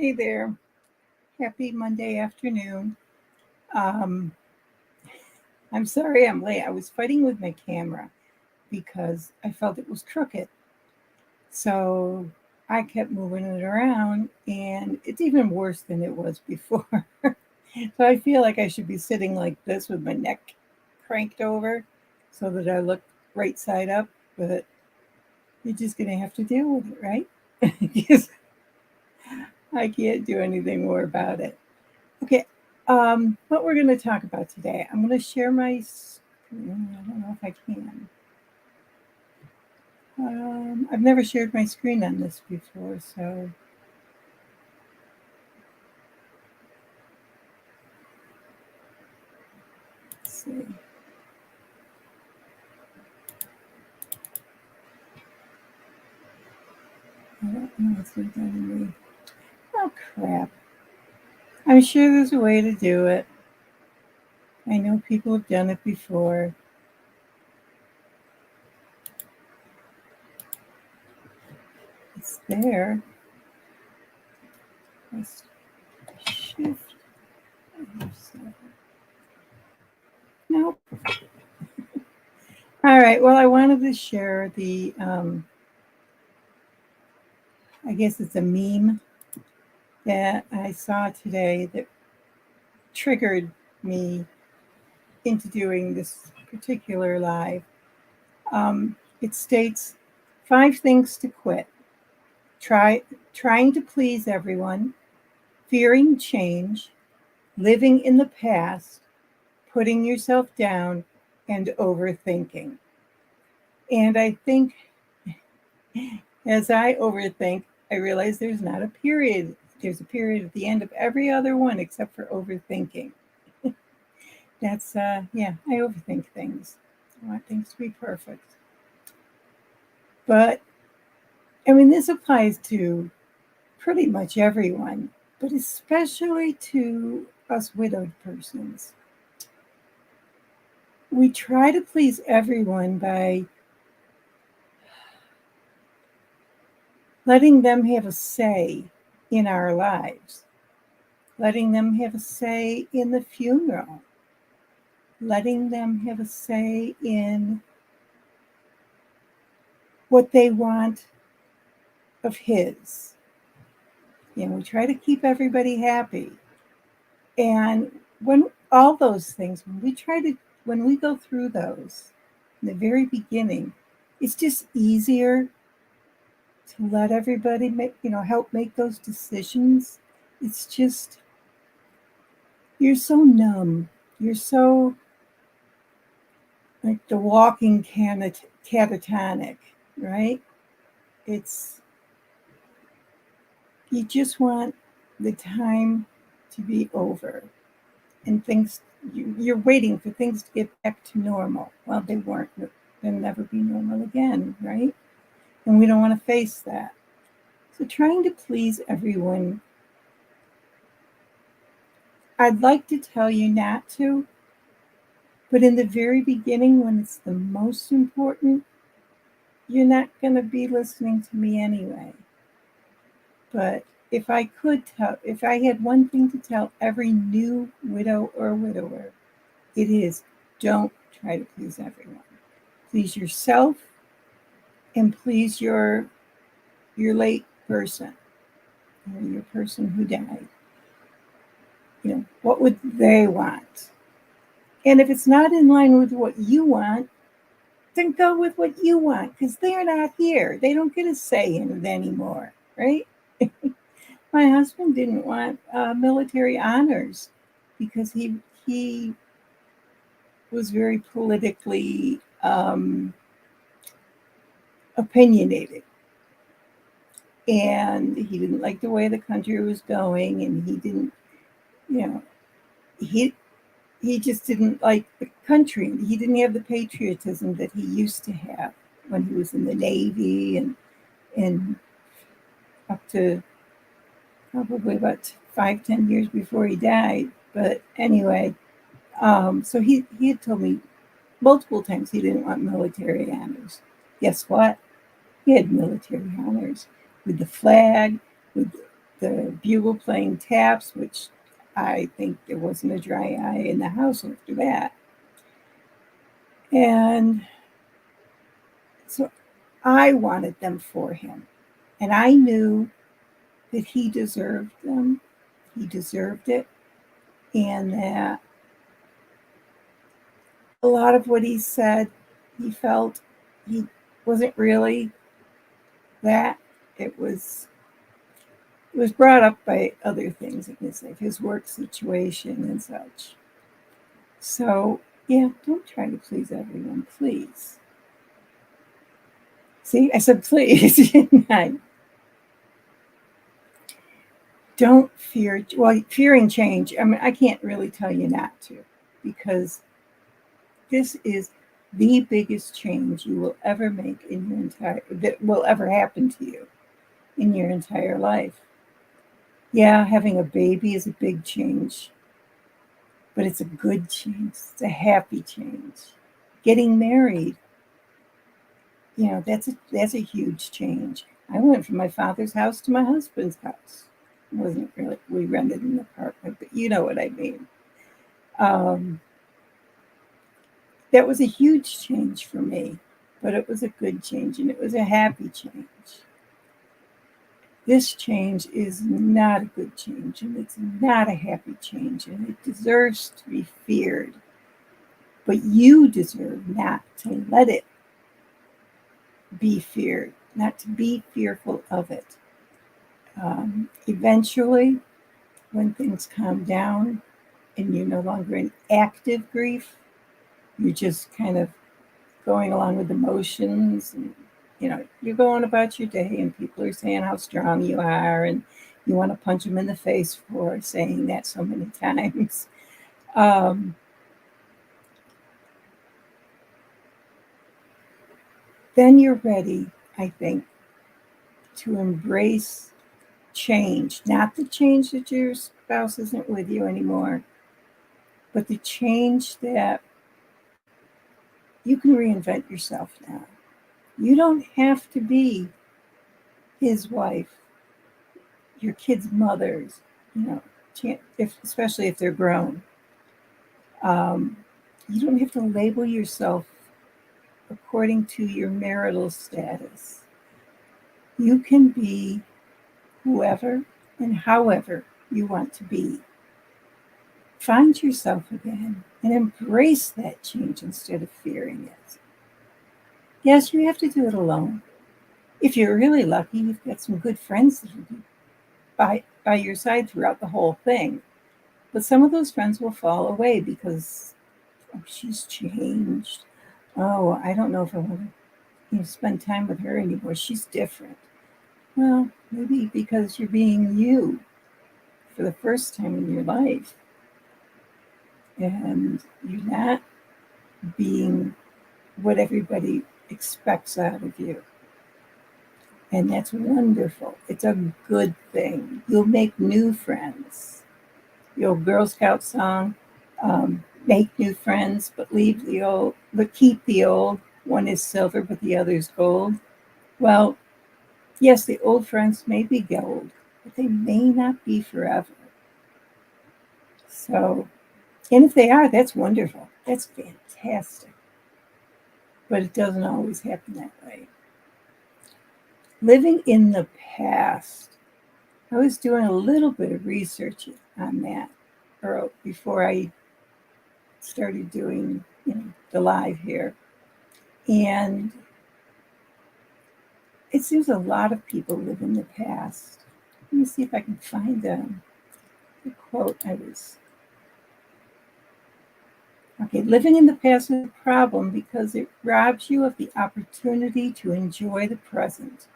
Hey there. Happy Monday afternoon. Um, I'm sorry I'm late. I was fighting with my camera because I felt it was crooked. So I kept moving it around, and it's even worse than it was before. So I feel like I should be sitting like this with my neck cranked over so that I look right side up, but you're just going to have to deal with it, right? Because I can't do anything more about it. Okay, what we're going to talk about today, I'm going to share my screen. I don't know if I can. I've never shared my screen on this before, so let's see. I don't know what's not letting me. Oh, crap. I'm sure there's a way to do it. I know people have done it before. It's there. Let's shift. Nope. All right. Well, I wanted to share the, I guess it's a meme that I saw today that triggered me into doing this particular live. It states 5 things to quit: trying to please everyone, fearing change, living in the past, putting yourself down, and overthinking. And I think as I overthink, I realize there's not a period. There's a period at the end of every other one except for overthinking. That's, yeah, I overthink things. I want things to be perfect. But, I mean, this applies to pretty much everyone, but especially to us widowed persons. We try to please everyone by letting them have a say in our lives, letting them have a say in the funeral, letting them have a say in what they want of his. And we try to keep everybody happy. And when all those things, when we go through those in the very beginning, it's just easier to let everybody help make those decisions. It's just, you're so numb. You're so like the walking catatonic, right? It's, you just want the time to be over and things, you're waiting for things to get back to normal. Well, they weren't. They'll never be normal again, right? And we don't want to face that. So trying to please everyone, I'd like to tell you not to, but in the very beginning, when it's the most important, you're not going to be listening to me anyway. But if I had one thing to tell every new widow or widower, it is, don't try to please everyone. Please yourself and please your late person or your person who died. What would they want? And if it's not in line with what you want, then go with what you want, because they're not here. They don't get a say in it anymore, right? My husband didn't want military honors because he was very politically opinionated, and he didn't like the way the country was going, and he didn't, you know, he he just didn't like the country. He didn't have the patriotism that he used to have when he was in the Navy and up to probably about 5-10 years before he died. But anyway, so he had told me multiple times he didn't want military honors. Guess what? He had military honors with the flag, with the bugle playing taps, which I think there wasn't a dry eye in the house after that. And so I wanted them for him. And I knew that he deserved them. He deserved it. And that a lot of what he said, he felt he wasn't really that. It was brought up by other things in his life, his work situation and such. So, yeah, don't try to please everyone, please. See, I said please. Don't fear, well, fearing change. I mean, I can't really tell you not to, because this is the biggest change you will ever make in your that will ever happen to you in your entire life. Yeah, having a baby is a big change, but it's a good change. It's a happy change. Getting married, that's a huge change. I went from my father's house to my husband's house. It wasn't really, we rented an apartment, but you know what I mean. That was a huge change for me, but it was a good change and it was a happy change. This change is not a good change and it's not a happy change and it deserves to be feared. But you deserve not to let it be feared, not to be fearful of it. Eventually, when things calm down and you're no longer in active grief, you're just kind of going along with emotions and you're going about your day and people are saying how strong you are and you want to punch them in the face for saying that so many times. Then you're ready, I think, to embrace change. Not the change that your spouse isn't with you anymore, but the change that you can reinvent yourself now. You don't have to be his wife, your kids' mothers, especially if they're grown. You don't have to label yourself according to your marital status. You can be whoever and however you want to be. Find yourself again and embrace that change instead of fearing it. Yes, you have to do it alone. If you're really lucky, you've got some good friends that will be by your side throughout the whole thing. But some of those friends will fall away because she's changed. Oh, I don't know if I want to spend time with her anymore. She's different. Well, maybe because you're being you for the first time in your life. And you're not being what everybody expects out of you. And that's wonderful. It's a good thing. You'll make new friends. The old Girl Scout song, make new friends, but keep the old. One is silver, but the other is gold. Well, yes, the old friends may be gold, but they may not be forever. So, and if they are, that's wonderful. That's fantastic. But it doesn't always happen that way. Living in the past. I was doing a little bit of research on that before I started doing the live here. And it seems a lot of people live in the past. Let me see if I can find the quote I was. Okay, living in the past is a problem because it robs you of the opportunity to enjoy the present.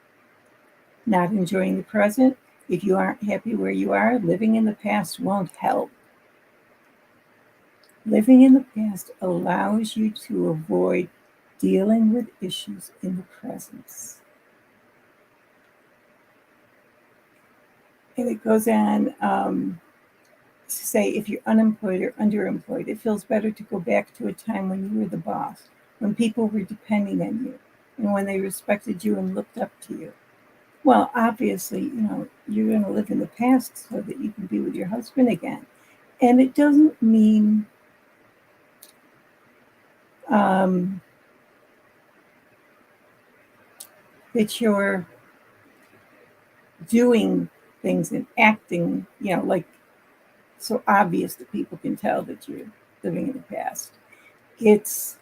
Not enjoying the present, if you aren't happy where you are, living in the past won't help. Living in the past allows you to avoid dealing with issues in the present. And it goes on to say, if you're unemployed or underemployed, it feels better to go back to a time when you were the boss, when people were depending on you, and when they respected you and looked up to you. Well, obviously, you're going to live in the past so that you can be with your husband again. And it doesn't mean that you're doing things and acting, like so obvious that people can tell that you're living in the past. It's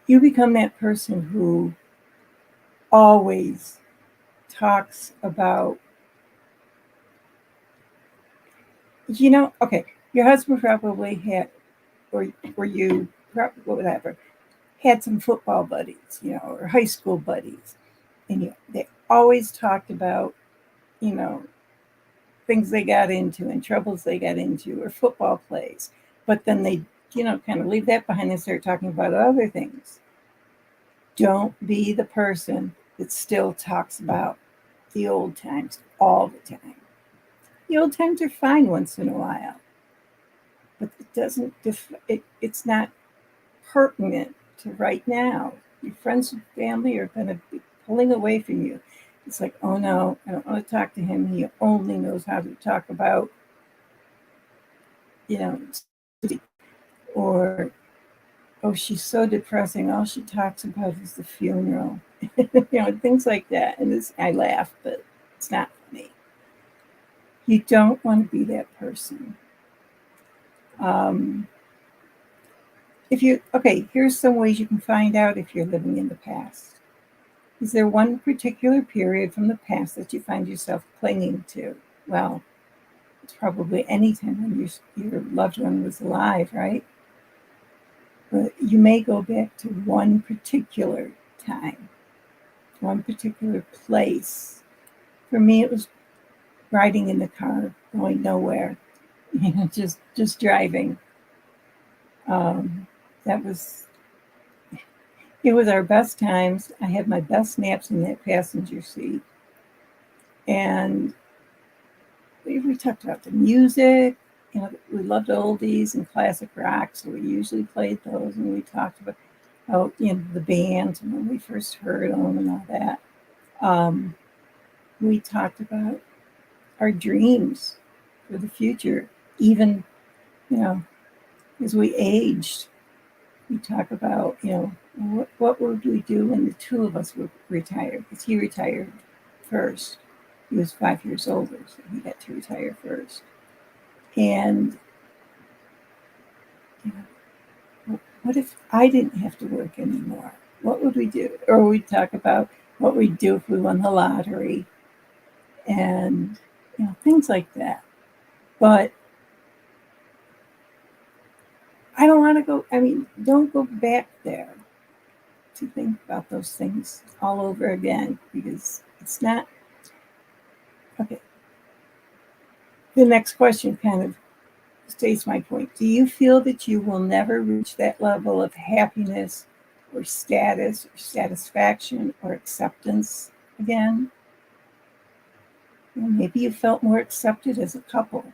you become that person who always talks about, okay, your husband probably had, or you, whatever, had some football buddies, or high school buddies, and they always talked about, you know, things they got into and troubles they got into or football plays. But then they, kind of leave that behind and start talking about other things. Don't be the person that still talks about the old times all the time. The old times are fine once in a while, but it doesn't, it's not pertinent to right now. Your friends and family are going to be pulling away from you. It's like, oh no, I don't want to talk to him. He only knows how to talk about, you know, or, oh, she's so depressing. All she talks about is the funeral, things like that. And I laugh, but it's not funny. You don't want to be that person. Here's some ways you can find out if you're living in the past. Is there one particular period from the past that you find yourself clinging to? Well, it's probably any time when your loved one was alive, right? But you may go back to one particular time, one particular place. For me, it was riding in the car, going nowhere, just driving. That was It was our best times. I had my best naps in that passenger seat. And we talked about the music. We loved oldies and classic rock, so we usually played those. And we talked about how, the bands and when we first heard them and all that. We talked about our dreams for the future, even, as we aged. We talk about, what would we do when the two of us would retire? Because he retired first. He was 5 years older, so he got to retire first. And, what if I didn't have to work anymore? What would we do? Or we'd talk about what we'd do if we won the lottery and, things like that. But I don't want to don't go back there to think about those things all over again, because it's not okay. The next question kind of states my point. Do you feel that you will never reach that level of happiness or status or satisfaction or acceptance again? Maybe you felt more accepted as a couple.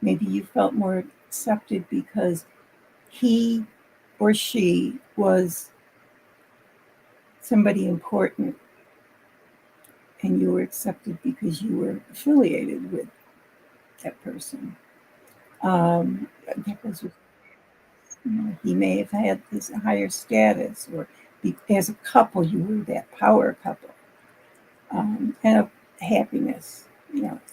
Maybe you felt more accepted because he or she was somebody important, and you were accepted because you were affiliated with that person. That was, he may have had this higher status, or as a couple, you were that power couple, and of happiness.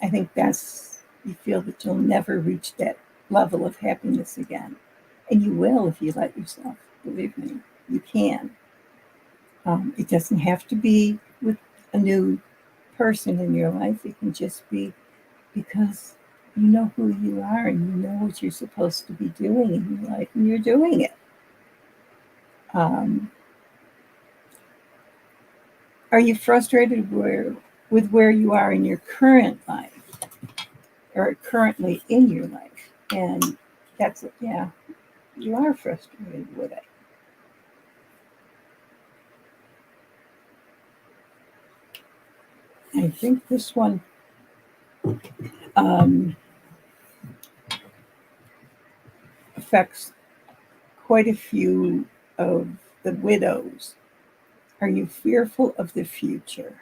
I think you feel that you'll never reach that level of happiness again, and you will if you let yourself. Believe me, you can. It doesn't have to be with a new person in your life. It can just be because you know who you are and you know what you're supposed to be doing in your life, and you're doing it. Are you frustrated with where you are in your current life, or currently in your life? And you are frustrated with it. I think this one affects quite a few of the widows. Are you fearful of the future?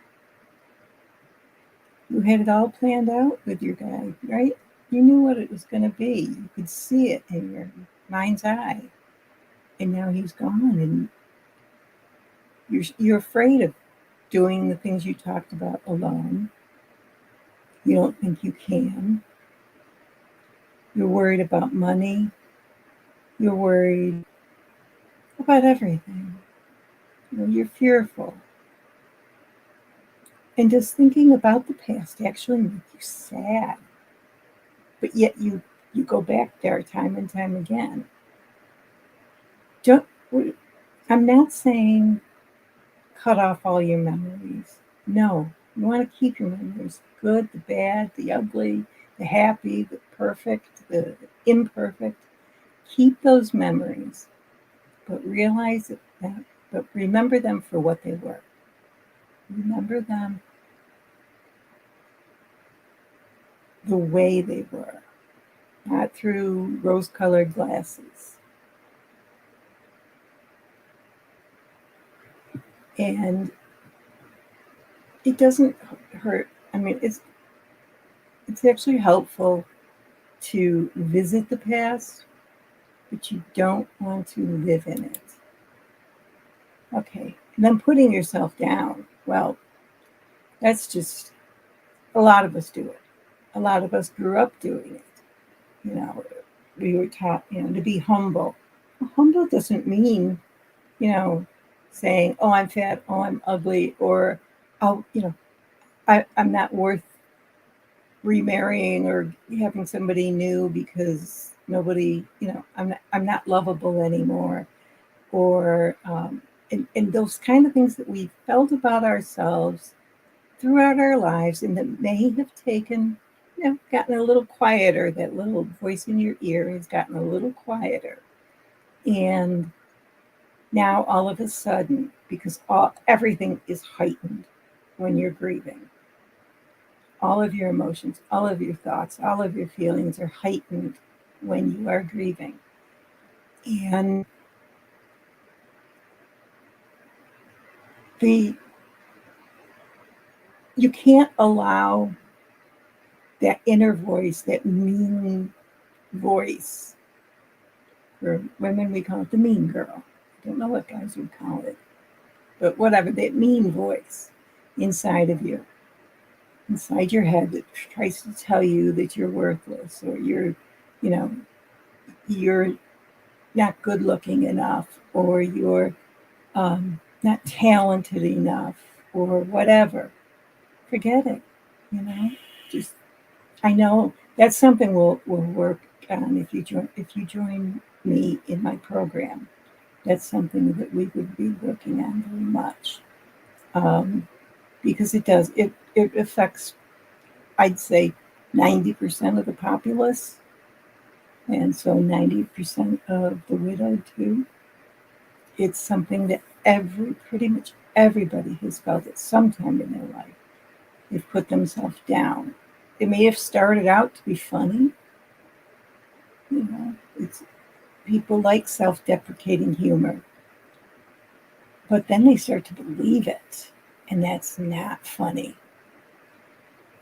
You had it all planned out with your guy, right? You knew what it was going to be. You could see it in your mind's eye. And now he's gone, and you're afraid of doing the things you talked about alone. You don't think you can. You're worried about money. You're worried about everything. You're fearful. And does thinking about the past actually make you sad? But yet you go back there time and time again. Don't, I'm not saying cut off all your memories. No, you want to keep your memories, good, the bad, the ugly, the happy, the perfect, the imperfect. Keep those memories, but realize that, but remember them for what they were. Remember them the way they were, not through rose-colored glasses. And it doesn't hurt. I mean, it's actually helpful to visit the past, but you don't want to live in it. Okay, and then putting yourself down. Well, that's just, a lot of us do it. A lot of us grew up doing it. We were taught, to be humble. Well, humble doesn't mean, saying, oh, I'm fat, oh, I'm ugly, or, oh, I'm not worth remarrying or having somebody new because nobody, I'm not lovable anymore, or and those kind of things that we felt about ourselves throughout our lives, and that may have taken, gotten a little quieter. That little voice in your ear has gotten a little quieter, and now all of a sudden, because everything is heightened when you're grieving. All of your emotions, all of your thoughts, all of your feelings are heightened when you are grieving. And you can't allow that inner voice, that mean voice. For women, we call it the mean girl. I don't know what guys would call it, but whatever, that mean voice inside of you, inside your head, that tries to tell you that you're worthless, or you're not good looking enough, or you're not talented enough, or whatever. Forget it. Just, I know that's something we'll work on if you join me in my program. That's something that we would be working on very much, because it does. It affects, I'd say, 90% of the populace, and so 90% of the widowed too. It's something that pretty much everybody has felt at some time in their life. They've put themselves down. It may have started out to be funny. It's people like self-deprecating humor, but then they start to believe it, and that's not funny.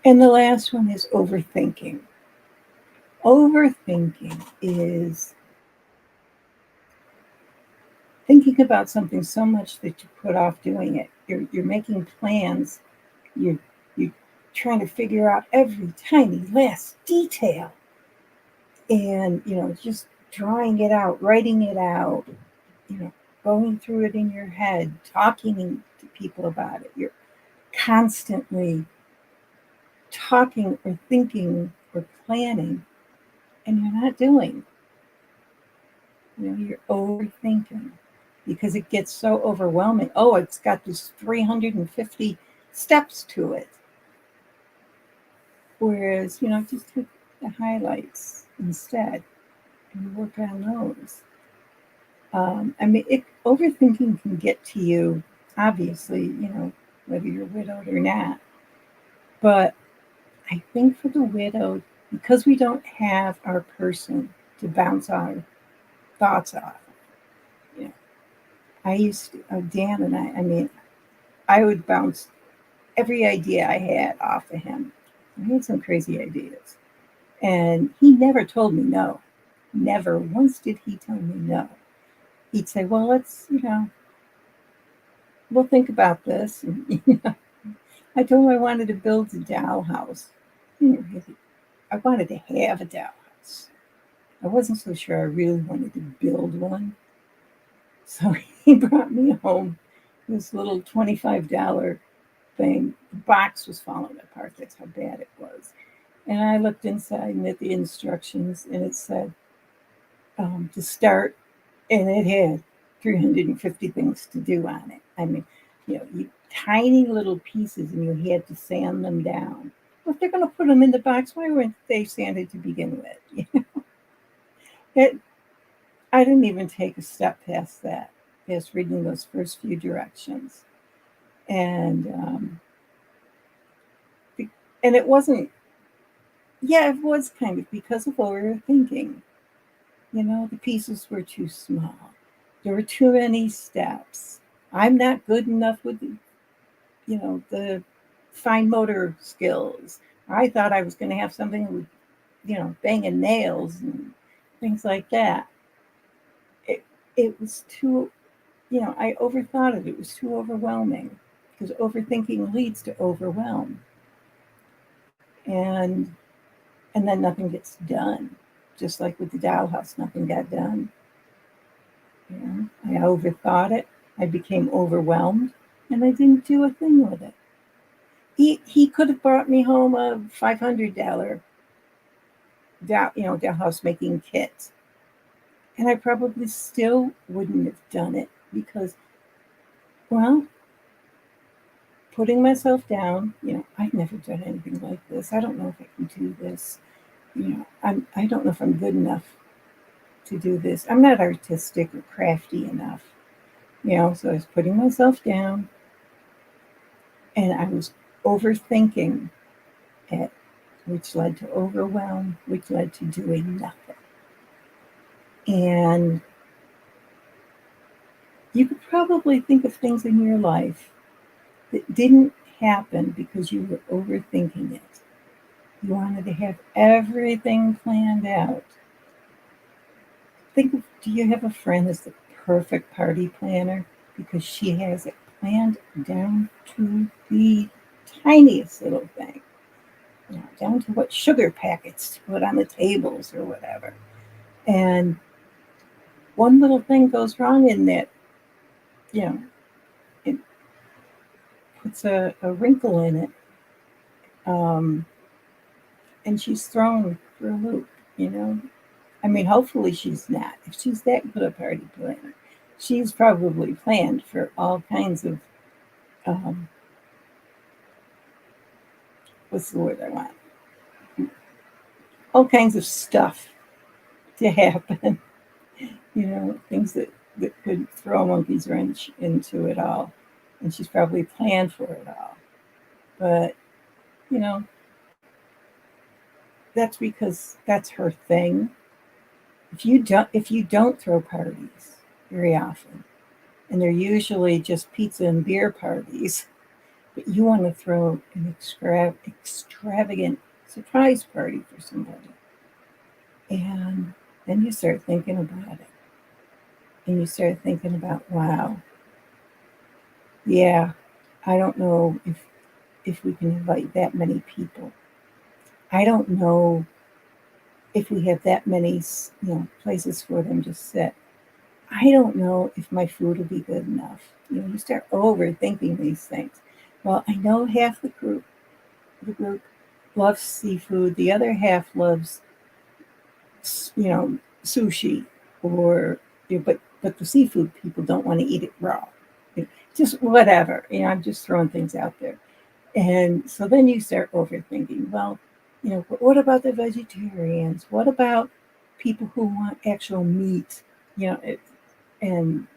And the last one is overthinking. Overthinking is thinking about something so much that you put off doing it. You're making plans. You're trying to figure out every tiny last detail, and just drawing it out, writing it out, going through it in your head, talking to people about it. You're constantly talking or thinking or planning, and you're not doing. You're overthinking because it gets so overwhelming. Oh, it's got this 350 steps to it. Whereas, just take the highlights instead and work on those. Overthinking can get to you, obviously, whether you're widowed or not. But I think for the widowed, because we don't have our person to bounce our thoughts off, I used to, Dan and I I would bounce every idea I had off of him. I had some crazy ideas. And he never told me no. Never once did he tell me no. He'd say, well, we'll think about this. And, I told him I wanted to build a dollhouse. I wanted to have a dollhouse. I wasn't so sure I really wanted to build one. So he brought me home this little $25 thing. The box was falling apart. That's how bad it was. And I looked inside and at the instructions, and it said to start, and it had 350 things to do on it. I mean, tiny little pieces, and you had to sand them down. Well, if they're going to put them in the box, why weren't they sanded to begin with? I didn't even take a step past that, past reading those first few directions, and it wasn't. Yeah, it was kind of because of overthinking. The pieces were too small. There were too many steps. I'm not good enough with the fine motor skills. I thought I was going to have something with, banging nails and things like that. It was too, I overthought it. It was too overwhelming because overthinking leads to overwhelm. And then nothing gets done. Just like with the dollhouse, nothing got done. I overthought it. I became overwhelmed, and I didn't do a thing with it. He could have brought me home a $500 dollhouse making kit, and I probably still wouldn't have done it because, well, putting myself down. I've never done anything like this. I don't know if I can do this. I don't know if I'm good enough to do this. I'm not artistic or crafty enough. So I was putting myself down, and I was overthinking it, which led to overwhelm, which led to doing nothing. And you could probably think of things in your life that didn't happen because you were overthinking it. You wanted to have everything planned out. Do you have a friend that's the perfect party planner? Because she has it planned down to the tiniest little thing, down to what sugar packets to put on the tables or whatever. And one little thing goes wrong in that, it puts a wrinkle in it. And she's thrown for a loop, I mean, hopefully she's not. If she's that good a party planner, she's probably planned for all kinds of, what's the word I want? All kinds of stuff to happen, things that could throw a monkey's wrench into it all. And she's probably planned for it all. But, that's because that's her thing. If you don't throw parties very often, and they're usually just pizza and beer parties, but you want to throw an extravagant surprise party for somebody, and then you start thinking about it, and you start thinking about, wow, yeah, I don't know if we can invite that many people. I don't know if we have that many, places for them to sit. I don't know if my food will be good enough. You start overthinking these things. Well, I know half the group loves seafood. The other half loves, sushi, or but the seafood people don't want to eat it raw. Just whatever. I'm just throwing things out there. And so then you start overthinking. Well, what about the vegetarians? What about people who want actual meat? And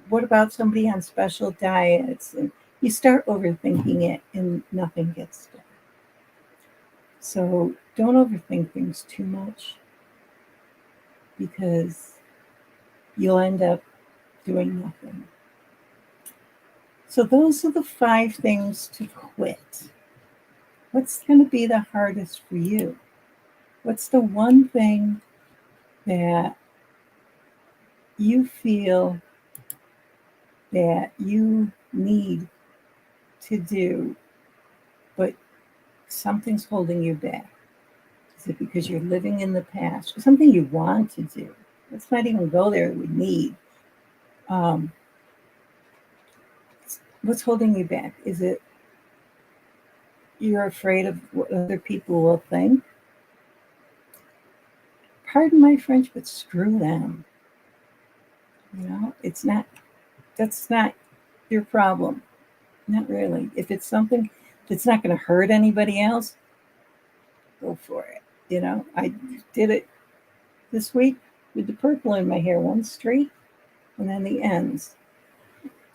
what about somebody on special diets? And you start overthinking it, and nothing gets done. So don't overthink things too much, because you'll end up doing nothing. So those are the 5 things to quit. What's going to be the hardest for you? What's the one thing that you feel that you need to do, but something's holding you back? Is it because you're living in the past? Or something you want to do? Let's not even go there with need. What's holding you back? Is it you're afraid of what other people will think? Pardon my French, but screw them. That's not your problem. Not really. If it's something that's not going to hurt anybody else, go for it. I did it this week with the purple in my hair, one straight, and then the ends.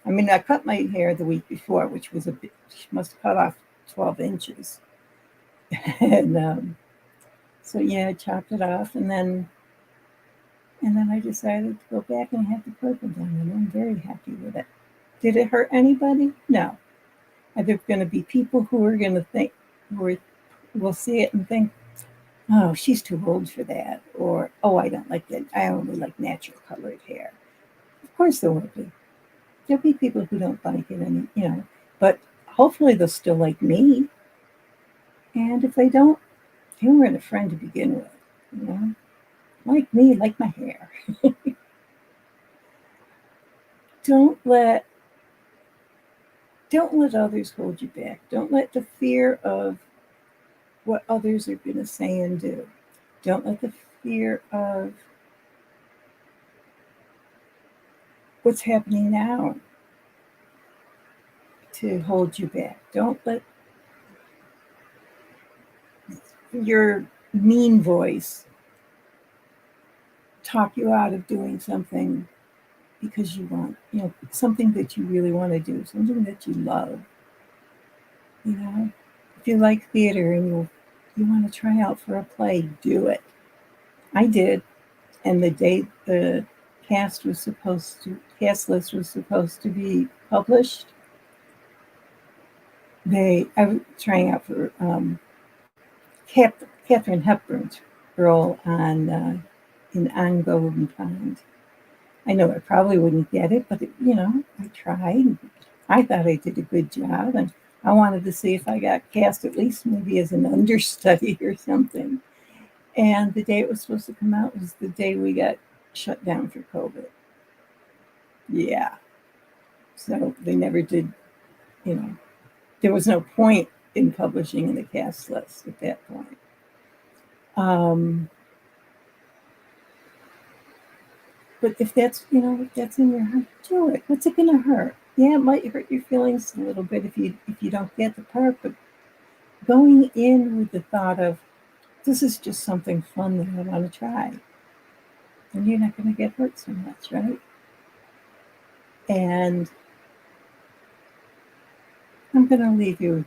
I mean, I cut my hair the week before, which was a bit, must have cut off 12 inches. And so, yeah, I chopped it off, and then I decided to go back and have the purple done, and I'm very happy with it. Did it hurt anybody? No. Are there going to be people who are going to think, will see it and think, oh, she's too old for that, or, oh, I don't like that. I only like natural colored hair. Of course there will be. There'll be people who don't like it, and but hopefully they'll still like me. And if they don't, they weren't a friend to begin with. Like me, like my hair. Don't let others hold you back. Don't let the fear of what others are going to say and do. Don't let the fear of what's happening now to hold you back. Don't let your mean voice talk you out of doing something because you want, something that you really want to do, something that you love. If you like theater and you want to try out for a play, do it. I did, and the date the cast list was supposed to be published, I was trying out for Katharine Hepburn's role in On Golden Pond. I know I probably wouldn't get it, but I tried. I thought I did a good job, and I wanted to see if I got cast at least maybe as an understudy or something. And the day it was supposed to come out was the day we got shut down for COVID. Yeah. So they never did, there was no point in publishing in the cast list at that point. But if that's in your heart, do it. What's it going to hurt? Yeah, it might hurt your feelings a little bit if you don't get the part, but going in with the thought of, this is just something fun that I want to try, then you're not going to get hurt so much, right? And I'm going to leave you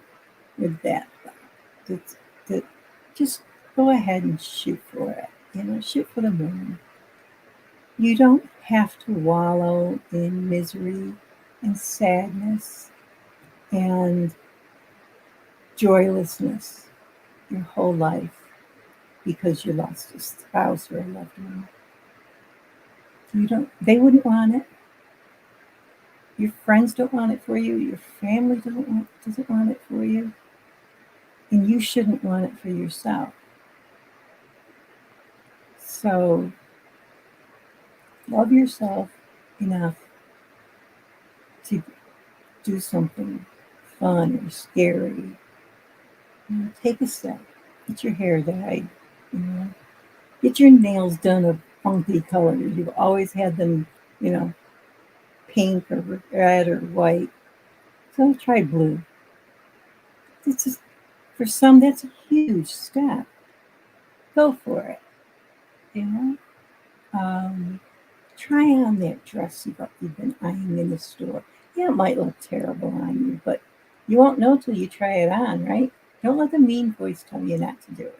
with that thought. That just go ahead and shoot for it. Shoot for the moon. You don't have to wallow in misery and sadness and joylessness your whole life because you lost a spouse or a loved one. They wouldn't want it. Your friends don't want it for you. Your family doesn't want it for you. And you shouldn't want it for yourself. So love yourself enough to do something fun or scary. Take a step. Get your hair dyed. Get your nails done of funky colors. You've always had them, pink or red or white. So try blue. It's just, for some, that's a huge step. Go for it. Try on that dress you've been eyeing in the store. Yeah, it might look terrible on you, but you won't know till you try it on, right? Don't let the mean voice tell you not to do it.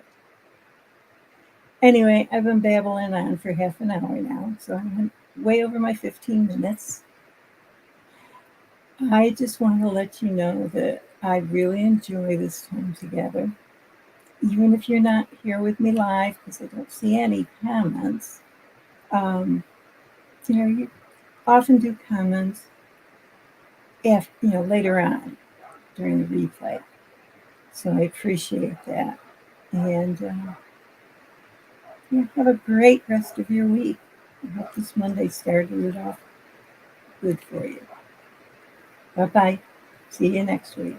Anyway, I've been babbling on for half an hour now, so I'm way over my 15 minutes. I just want to let you know that I really enjoy this time together. Even if you're not here with me live, because I don't see any comments, um, you often do comments later on during the replay. So I appreciate that. And have a great rest of your week. I hope this Monday started it off good for you. Bye bye. See you next week.